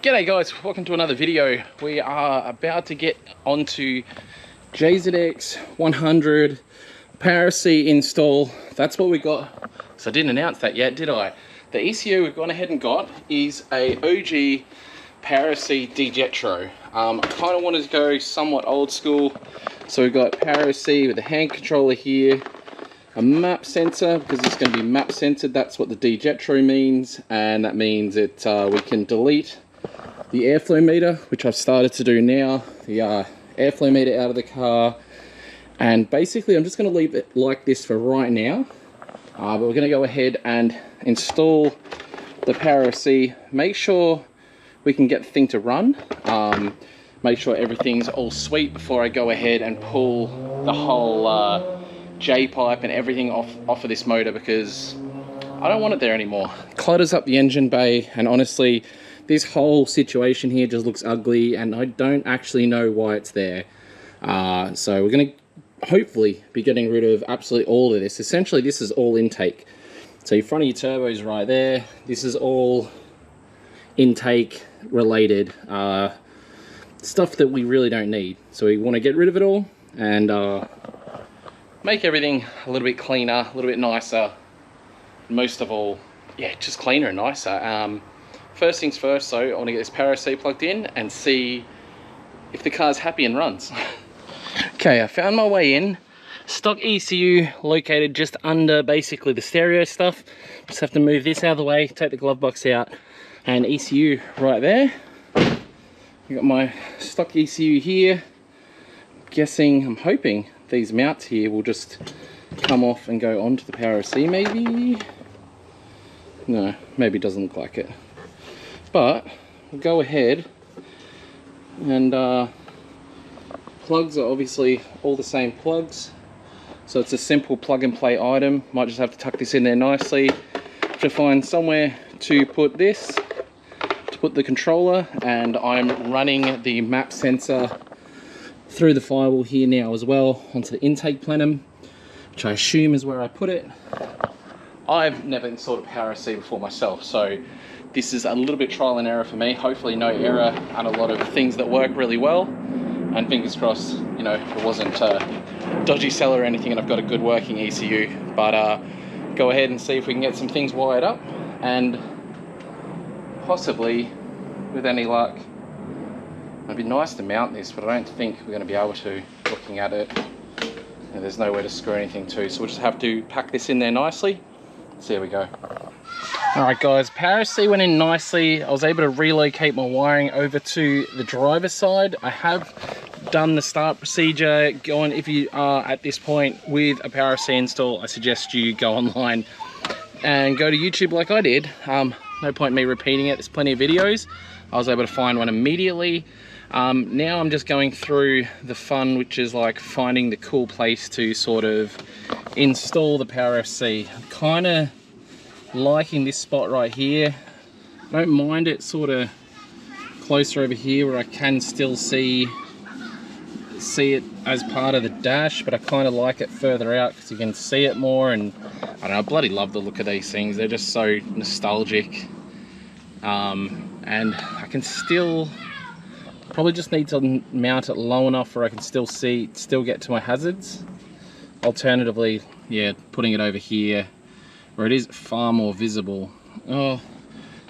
G'day guys, welcome to another video. We are about to get onto JZX100 Power C install. That's what we got. So I didn't announce that yet, did I? The ECU we've gone ahead and got is a OG Power C Digetro. I kind of wanted to go somewhat old school. So we've got Power C with a hand controller here, a map sensor, because it's going to be map censored. That's what the Digetro means, and that means that we can delete the airflow meter, which I've started to do now, the airflow meter out of the car. And basically I'm just going to leave it like this for right now, but we're going to go ahead and install the Power C, make sure we can get the thing to run, make sure everything's all sweet before I go ahead and pull the whole J-pipe and everything off of this motor, because I don't want it there anymore. It clutters up the engine bay, and honestly this whole situation here just looks ugly and I don't actually know why it's there. So we're going to hopefully be getting rid of absolutely all of this. Essentially this is all intake. So your front of your turbo is right there. This is all intake related stuff that we really don't need. So we want to get rid of it all and make everything a little bit cleaner, a little bit nicer. Most of all, yeah, just cleaner and nicer. First things first, so I want to get this Power C plugged in and see if the car's happy and runs. Okay, I found my way in. Stock ECU located just under basically the stereo stuff. Just have to move this out of the way, take the glove box out, and ECU right there. I got my stock ECU here. I'm hoping these mounts here will just come off and go onto the Power C maybe. No, maybe it doesn't look like it. But we'll go ahead and plugs are obviously all the same plugs, so it's a simple plug and play item. Might just have to tuck this in there nicely to find somewhere to put this, to put the controller, and I'm running the map sensor through the firewall here now as well onto the intake plenum, which I assume is where I put it. I've never installed a Power C before myself, so this is a little bit trial and error for me. Hopefully no error and a lot of things that work really well. And fingers crossed, you know, it wasn't a dodgy seller or anything and I've got a good working ECU. But go ahead and see if we can get some things wired up, and possibly, with any luck, it'd be nice to mount this, but I don't think we're going to be able to, looking at it. And there's nowhere to screw anything to, so we'll just have to pack this in there nicely. So there we go. Alright guys, Power C went in nicely. I was able to relocate my wiring over to the driver's side. I have done the start procedure. If you are at this point with a Power C install, I suggest you go online and go to YouTube like I did. No point in me repeating it, there's plenty of videos. I was able to find one immediately. Now I'm just going through the fun, which is like finding the cool place to sort of install the Power C. I'm kind of liking this spot right here. I don't mind it sort of closer over here where I can still see it as part of the dash, but I kind of like it further out because you can see it more. And I don't know, I bloody love the look of these things. They're just so nostalgic. And I can still probably just need to mount it low enough where I can still get to my hazards. Alternatively, yeah, putting it over here where it is far more visible. Oh,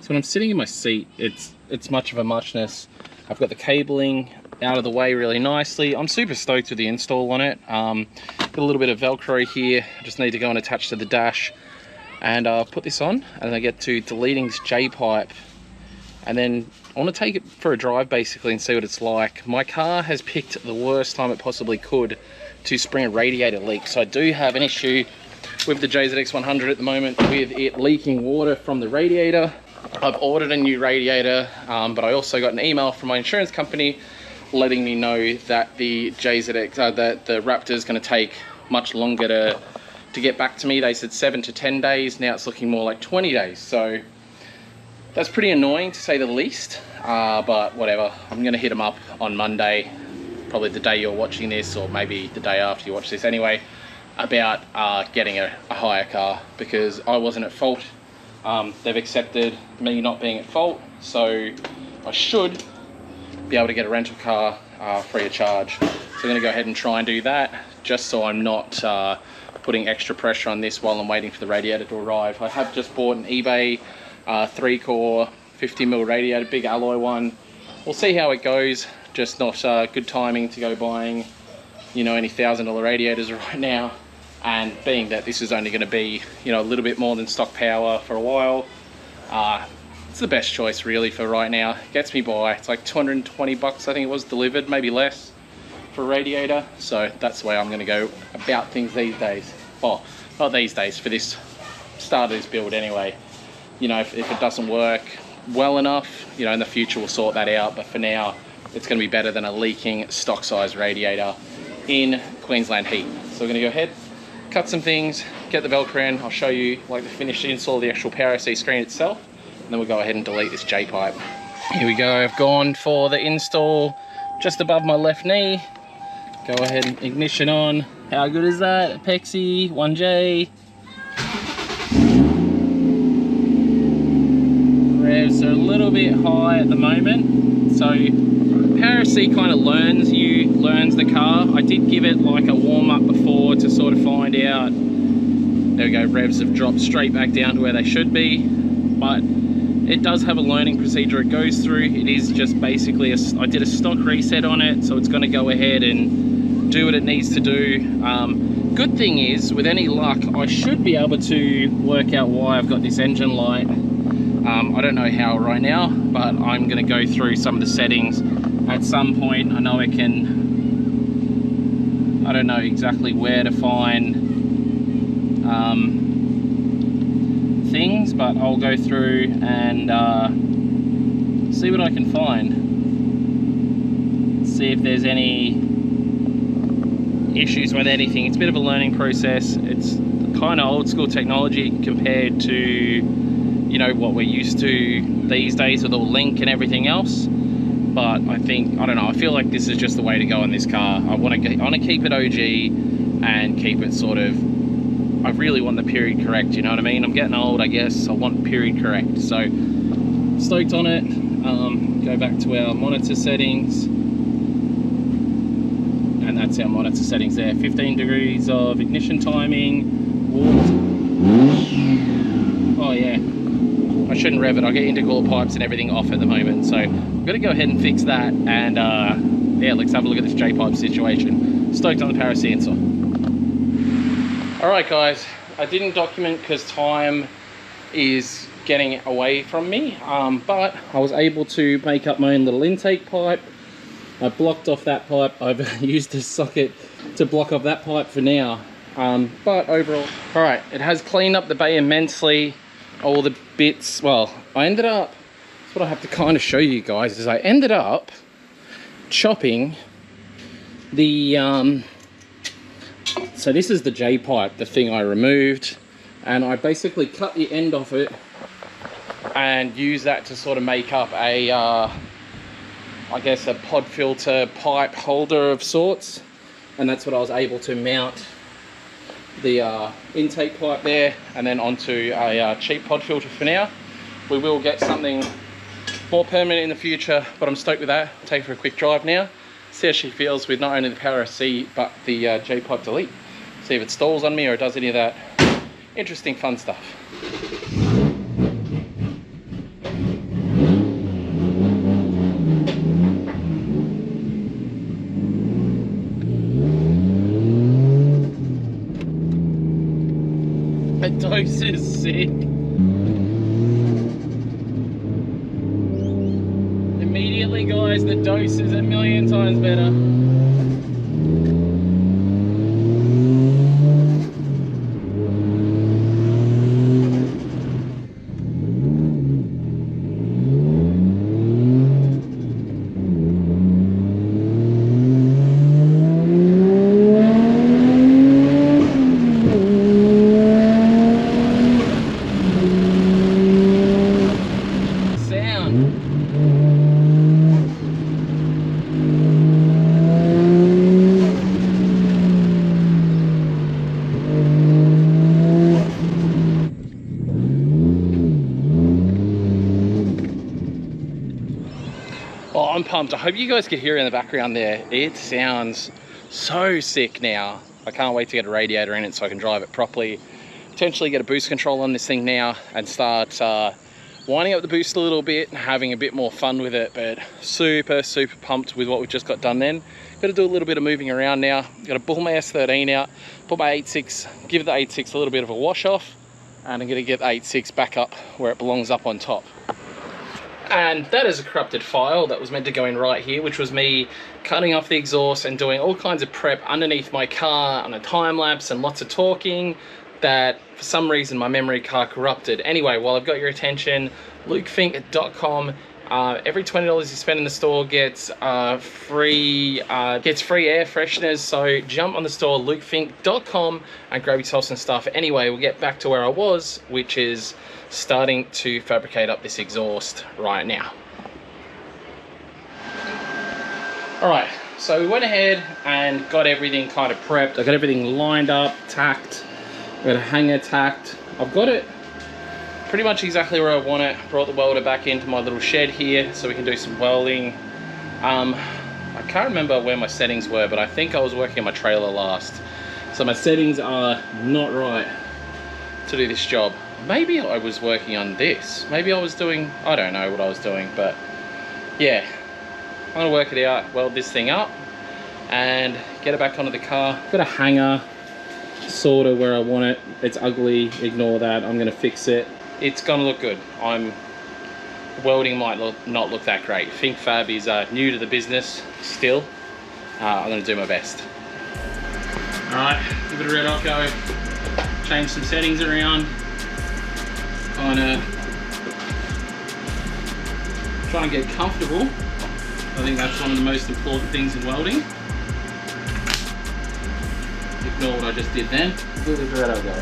so when I'm sitting in my seat, it's much of a muchness. I've got the cabling out of the way really nicely. I'm super stoked with the install on it. Got a little bit of Velcro here. I just need to go and attach to the dash and put this on, and I get to deleting this J-pipe, and then I want to take it for a drive basically and see what it's like. My car has picked the worst time it possibly could to spring a radiator leak, so I do have an issue with the JZX100 at the moment with it leaking water from the radiator. I've ordered a new radiator, but I also got an email from my insurance company letting me know that the that the Raptor is going to take much longer to get back to me. They said 7 to 10 days. Now it's looking more like 20 days. So that's pretty annoying to say the least, but whatever. I'm going to hit them up on Monday, probably the day you're watching this, or maybe the day after you watch this anyway, about getting a hire car, because I wasn't at fault. They've accepted me not being at fault, so I should be able to get a rental car free of charge. So I'm going to go ahead and try and do that, just so I'm not putting extra pressure on this while I'm waiting for the radiator to arrive. I have just bought an eBay 3-core 50mm radiator, big alloy one. We'll see how it goes. Just not good timing to go buying, you know, any $1,000 radiators right now. And being that this is only going to be, you know, a little bit more than stock power for a while, it's the best choice really for right now. It gets me by. It's like 220 bucks, I think it was delivered, maybe less for a radiator. So that's the way I'm going to go about things these days. Well, not these days, for this start of this build anyway. You know, if it doesn't work well enough, you know, in the future we'll sort that out. But for now, it's going to be better than a leaking stock size radiator in Queensland heat. So we're going to go ahead, cut some things, get the Velcro in. I'll show you like the finished install of the actual Power IC screen itself, and then we'll go ahead and delete this J-pipe. Here we go. I've gone for the install just above my left knee. Go ahead and ignition on. How good is that? Pexi 1J. Revs are a little bit high at the moment, so Power IC kind of learns the car. I did give it like a warm up before to sort of find out. There we go, revs have dropped straight back down to where they should be, but it does have a learning procedure it goes through. It is just basically I did a stock reset on it, so it's going to go ahead and do what it needs to do. Good thing is, with any luck, I should be able to work out why I've got this engine light. I don't know how right now, but I'm going to go through some of the settings at some point. I know I don't know exactly where to find things, but I'll go through and see what I can find. See if there's any issues with anything. It's a bit of a learning process. It's kind of old school technology compared to, you know, what we're used to these days with all link and everything else. But I think, I don't know, I feel like this is just the way to go in this car. I want to keep it OG and keep it sort of, I really want the period correct, you know what I mean? I'm getting old, I guess. I want period correct. So stoked on it. Go back to our monitor settings, and that's our monitor settings there. 15 degrees of ignition timing. Oh yeah, I shouldn't rev it. I get intercooler pipes and everything off at the moment, so I'm gonna go ahead and fix that. And yeah, let's have a look at this J-pipe situation. Stoked on the Power IC install. All right, guys, I didn't document because time is getting away from me, but I was able to make up my own little intake pipe. I blocked off that pipe. I've used this socket to block off that pipe for now. But overall, all right, it has cleaned up the bay immensely. All the bits, well, I ended up, that's what I have to kind of show you guys, is I ended up chopping the, so this is the J-pipe, the thing I removed, and I basically cut the end off it and use that to sort of make up a, I guess a pod filter pipe holder of sorts. And that's what I was able to mount the intake pipe there, and then onto a cheap pod filter for now. We will get something more permanent in the future, but I'm stoked with that. I'll take her for a quick drive now, see how she feels with not only the Power IC but the J-pipe delete. See if it stalls on me or it does any of that interesting fun stuff. That dose is sick. Immediately, guys, the dose is a million times better. Oh, I'm pumped. I hope you guys can hear in the background there. It sounds so sick now. I can't wait to get a radiator in it so I can drive it properly. Potentially get a boost control on this thing now and start winding up the boost a little bit and having a bit more fun with it. But super pumped with what we've just got done then. Got to do a little bit of moving around now. Got to pull my S13 out, put my 8.6, give the 8.6 a little bit of a wash off, and I'm going to get the 8.6 back up where it belongs, up on top. And that is a corrupted file that was meant to go in right here, which was me cutting off the exhaust and doing all kinds of prep underneath my car on a time lapse and lots of talking that for some reason my memory card corrupted. Anyway, while I've got your attention, lukefink.com. Every $20 you spend in the store gets free air fresheners. So jump on the store, lukefink.com, and grab yourself some stuff. Anyway, we'll get back to where I was, which is starting to fabricate up this exhaust right now. All right, so we went ahead and got everything kind of prepped. I got everything lined up, tacked. Got a hanger tacked. I've got it pretty much exactly where I want it. Brought the welder back into my little shed here so we can do some welding. I can't remember where my settings were, but I think I was working on my trailer last. So my settings are not right to do this job. Maybe I was working on this. Maybe I was doing, I don't know what I was doing, but yeah. I'm gonna work it out, weld this thing up and get it back onto the car. Got a hanger sort of where I want it. It's ugly, ignore that. I'm gonna fix it. It's gonna look good. Welding might not look that great. Fink Fab is new to the business still. I'm gonna do my best. All right, give it a red hot go. Change some settings around. Kinda try and get comfortable. I think that's one of the most important things in welding. Ignore what I just did then. Give it a red hot go.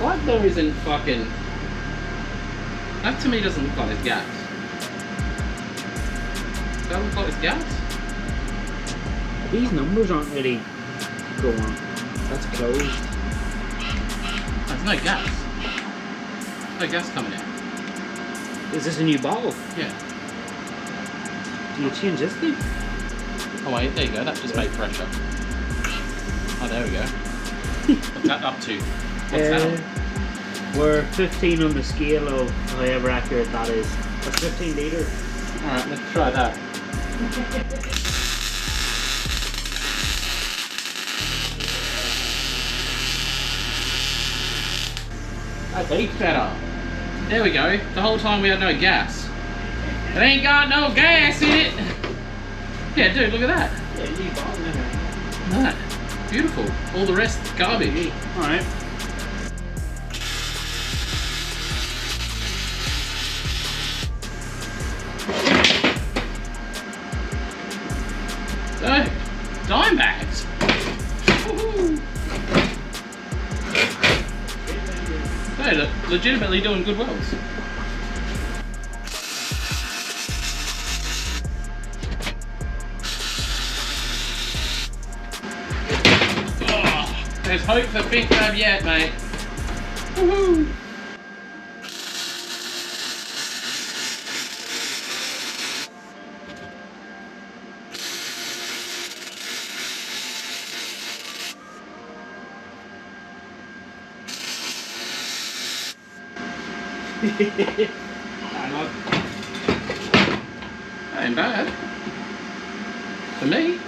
Like there isn't fucking... That to me doesn't look like there's gas. Does that look like there's gas? These numbers aren't really going on. That's closed. There's no gas. No gas coming in. Is this a new bottle? Yeah. Do you change this thing? Oh wait, there you go. That just made pressure. Oh, there we go. What's that up to? What's that on? We're 15 on the scale of however accurate that is. That's 15 litres. Alright, let's try that. That's heaps better. There we go. The whole time we had no gas. It ain't got no gas in it. Yeah, dude, look at that. Yeah, new bottle, isn't it? That. Beautiful. All the rest garbage. Alright. So, dime bags. Woohoo. They're legitimately doing good welds. Oh, there's hope for Fink Fab yet, mate. Woohoo. That ain't bad. For me.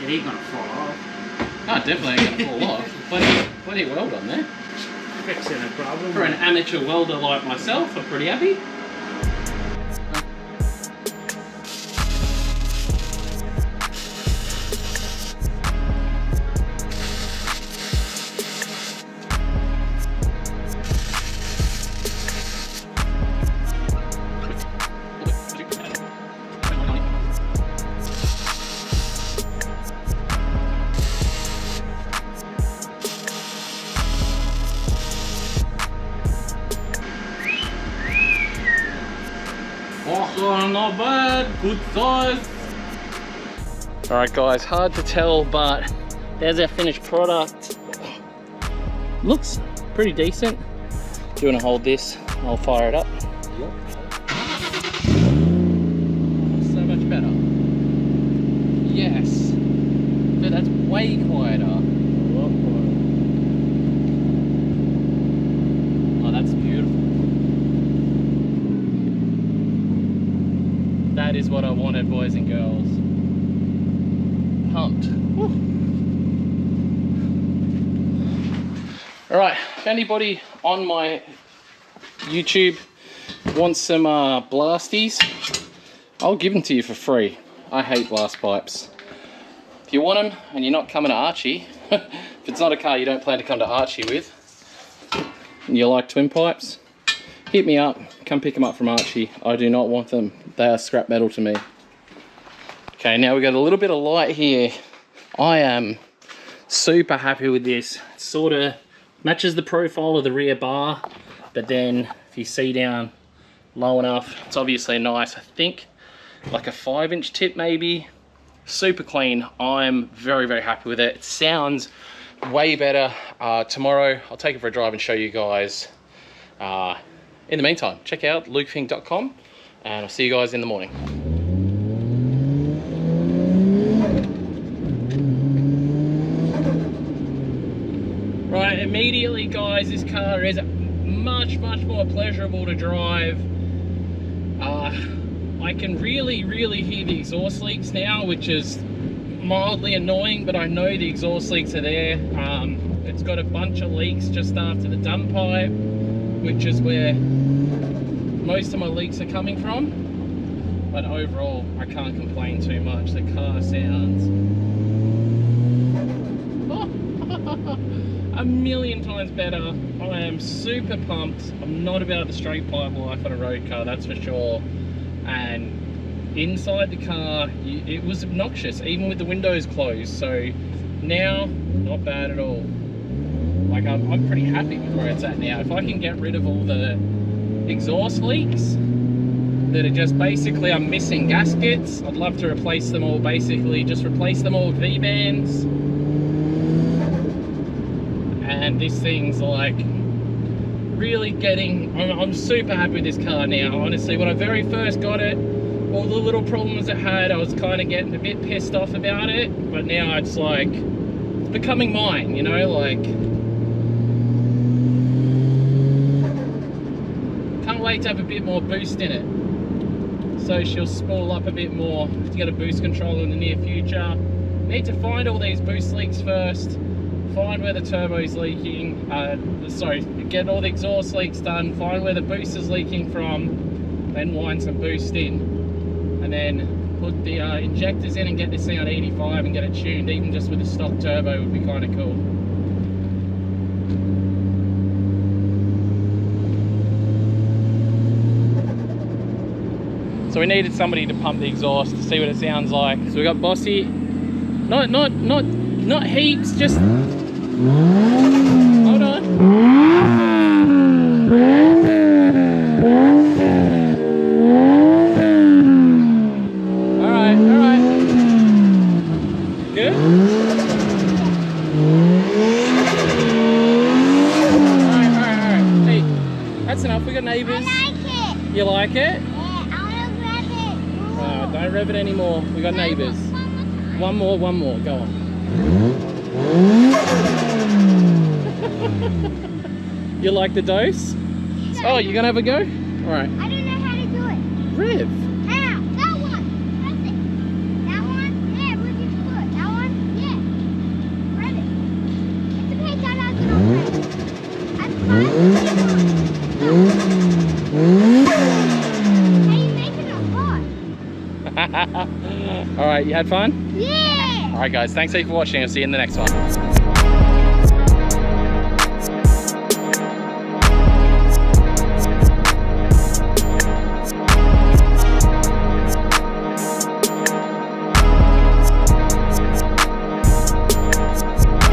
It ain't gonna fall off. Oh, definitely ain't gonna fall off. Plenty of weld on there. Fixing a problem. For an amateur welder like myself, I'm pretty happy. Oh, not bad. Good size. Alright guys, hard to tell, but there's our finished product. Looks pretty decent. Do you want to hold this? I'll fire it up. Yep. So much better. Yes. But that's way quieter. A lot quieter. Oh, that's beautiful. That is what I wanted, boys and girls. Pumped. Alright, if anybody on my YouTube wants some blasties, I'll give them to you for free. I hate blast pipes. If you want them and you're not coming to Archie, if it's not a car you don't plan to come to Archie with, and you like twin pipes, hit me up, come pick them up from Archie. I do not want them. They are scrap metal to me. Okay, now we've got a little bit of light here. I am super happy with this. It sort of matches the profile of the rear bar, but then if you see down low enough, it's obviously nice. I think like a 5-inch tip maybe. Super clean. I'm very, very happy with it. It sounds way better. Tomorrow I'll take it for a drive and show you guys. In the meantime, check out lukefink.com and I'll see you guys in the morning. Right, immediately guys, this car is much more pleasurable to drive. I can really hear the exhaust leaks now, which is mildly annoying, but I know the exhaust leaks are there. It's got a bunch of leaks just after the dump pipe, which is where most of my leaks are coming from. But overall, I can't complain too much. The car sounds a million times better. I am super pumped. I'm not about the straight pipe life on a road car, that's for sure. And inside the car, it was obnoxious, even with the windows closed. So now, not bad at all. Like I'm pretty happy with where it's at now. If I can get rid of all the exhaust leaks that are just basically, I'm missing gaskets, I'd love to replace them all, basically just replace them all with V-bands. And this thing's like really getting, I'm super happy with this car now. Honestly, when I very first got it, all the little problems it had, I was kind of getting a bit pissed off about it, but now it's like, it's becoming mine, you know, like, can't wait to have a bit more boost in it. So she'll spool up a bit more to get a boost controller in the near future. Need to find all these boost leaks first, find where the turbo's leaking, get all the exhaust leaks done, find where the boost is leaking from, then wind some boost in, and then put the injectors in and get this thing on 85 and get it tuned. Even just with the stock turbo would be kind of cool. So we needed somebody to pump the exhaust to see what it sounds like. So we got Bossy, not heaps, just hold on. All right. Good. All right. Hey, that's enough. We got neighbours. I like it. You like it? Don't rev it anymore. We got neighbours. One more. Go on. You like the dose? Oh, you gonna have a go? All right. I don't know how to do it. Rev. How? That one. Press it. That one? Yeah, with your foot. That one? Yeah. Rev it. It's okay, Dad. I can rev it. That's fine. How you making it hot? All right, you had fun? Yeah! All right, guys, thanks for watching. I'll see you in the next one.